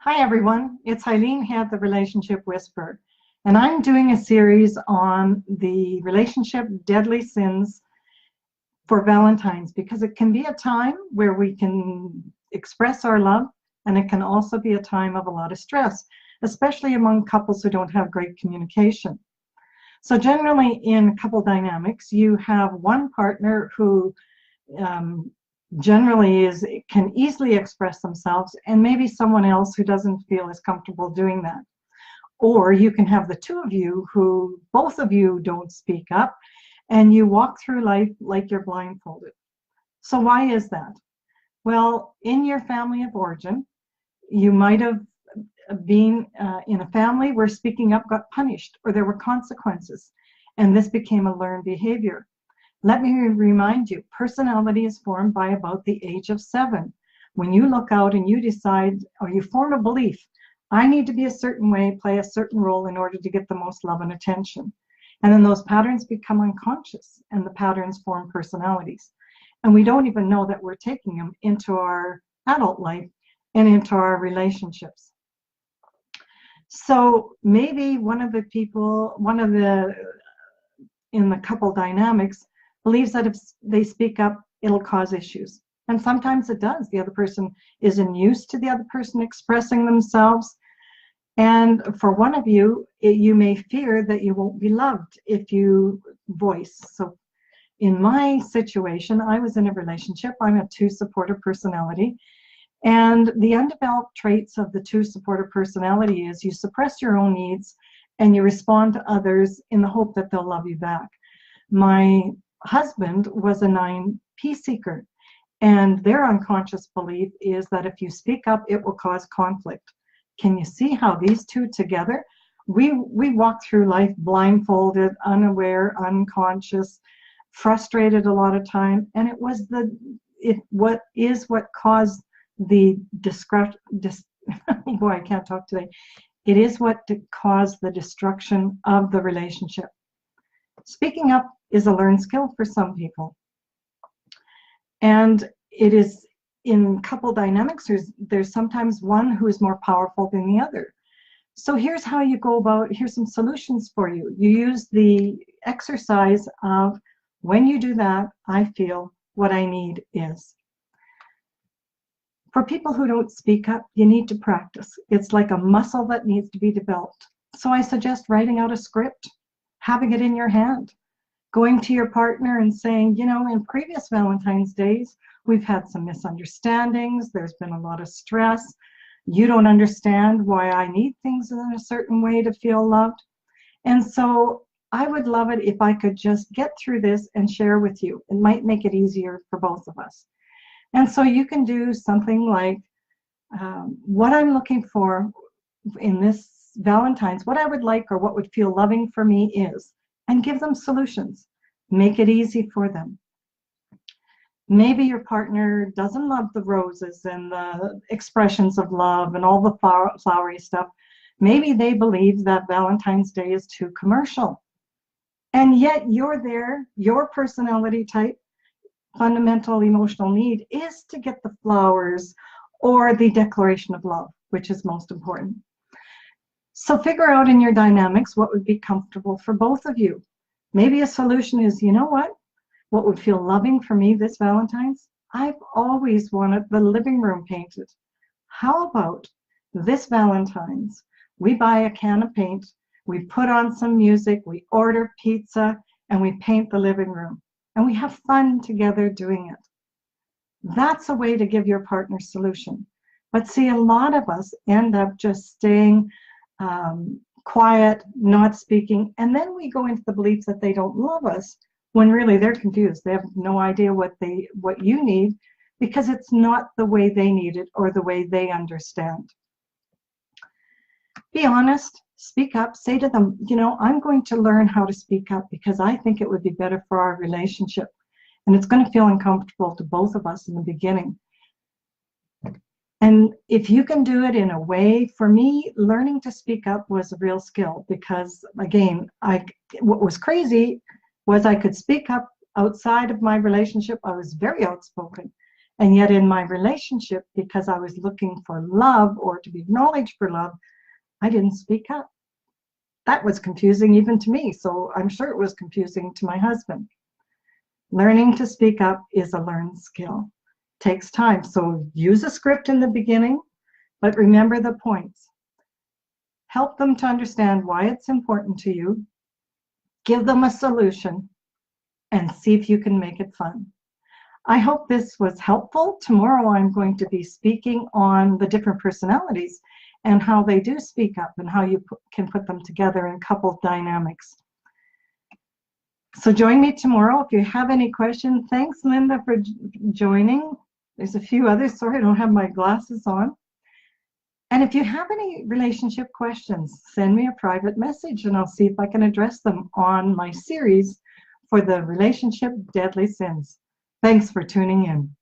Hi everyone, it's Eileen Head, the Relationship Whisperer, and I'm doing a series on the relationship deadly sins for Valentine's because it can be a time where we can express our love, and it can also be a time of a lot of stress, especially among couples who don't have great communication. So generally in couple dynamics, you have one partner who generally can easily express themselves, and maybe someone else who doesn't feel as comfortable doing that. Or you can have the two of you who both of you don't speak up, and you walk through life like you're blindfolded. So why is that? Well, in your family of origin, you might have been in a family where speaking up got punished, or there were consequences, and this became a learned behavior. Let me remind you, personality is formed by about the age of 7. When you look out and you decide, or you form a belief, I need to be a certain way, play a certain role in order to get the most love and attention. And then those patterns become unconscious, and the patterns form personalities. And we don't even know that we're taking them into our adult life and into our relationships. So maybe one of the in the couple dynamics, believes that if they speak up, it'll cause issues. And sometimes it does. The other person isn't used to the other person expressing themselves. And for one of you, you may fear that you won't be loved if you voice. So in my situation, I was in a relationship. I'm a 2 supportive personality. And the undeveloped traits of the 2 supportive personality is you suppress your own needs and you respond to others in the hope that they'll love you back. My husband was a 9 peace seeker, and their unconscious belief is that if you speak up, it will cause conflict. Can you see how these two together? We walk through life blindfolded, unaware, unconscious, frustrated a lot of time, and what caused the boy, I can't talk today. It is what caused the destruction of the relationship. Speaking up is a learned skill for some people. And it is in couple dynamics, there's sometimes one who is more powerful than the other. So here's how you go about, here's some solutions for you. You use the exercise of, when you do that, I feel what I need is. For people who don't speak up, you need to practice. It's like a muscle that needs to be developed. So I suggest writing out a script, having it in your hand, going to your partner and saying, you know, in previous Valentine's days, we've had some misunderstandings. There's been a lot of stress. You don't understand why I need things in a certain way to feel loved. And so I would love it if I could just get through this and share with you. It might make it easier for both of us. And so you can do something like, what I'm looking for in this Valentine's, what I would like or what would feel loving for me is, and give them solutions. Make it easy for them. Maybe your partner doesn't love the roses and the expressions of love and all the flowery stuff. Maybe they believe that Valentine's Day is too commercial. And yet you're there, your personality type, fundamental emotional need is to get the flowers or the declaration of love, which is most important. So figure out in your dynamics what would be comfortable for both of you. Maybe a solution is, you know what would feel loving for me this Valentine's? I've always wanted the living room painted. How about this Valentine's, we buy a can of paint, we put on some music, we order pizza, and we paint the living room. And we have fun together doing it. That's a way to give your partner a solution. But see, a lot of us end up just staying quiet, not speaking, and then we go into the belief that they don't love us when really they're confused. They have no idea what you need because it's not the way they need it or the way they understand. Be honest, speak up, say to them, you know, I'm going to learn how to speak up because I think it would be better for our relationship. And it's going to feel uncomfortable to both of us in the beginning. And if you can do it in a way, for me, learning to speak up was a real skill because, again, what was crazy was I could speak up outside of my relationship. I was very outspoken. And yet in my relationship, because I was looking for love or to be acknowledged for love, I didn't speak up. That was confusing even to me, so I'm sure it was confusing to my husband. Learning to speak up is a learned skill. Takes time, so use a script in the beginning, but remember the points. Help them to understand why it's important to you, give them a solution, and see if you can make it fun. I hope this was helpful. Tomorrow I'm going to be speaking on the different personalities and how they do speak up and how you can put them together in couple dynamics. So join me tomorrow if you have any questions. Thanks, Linda, for joining. There's a few others. Sorry, I don't have my glasses on. And if you have any relationship questions, send me a private message and I'll see if I can address them on my series for the relationship deadly sins. Thanks for tuning in.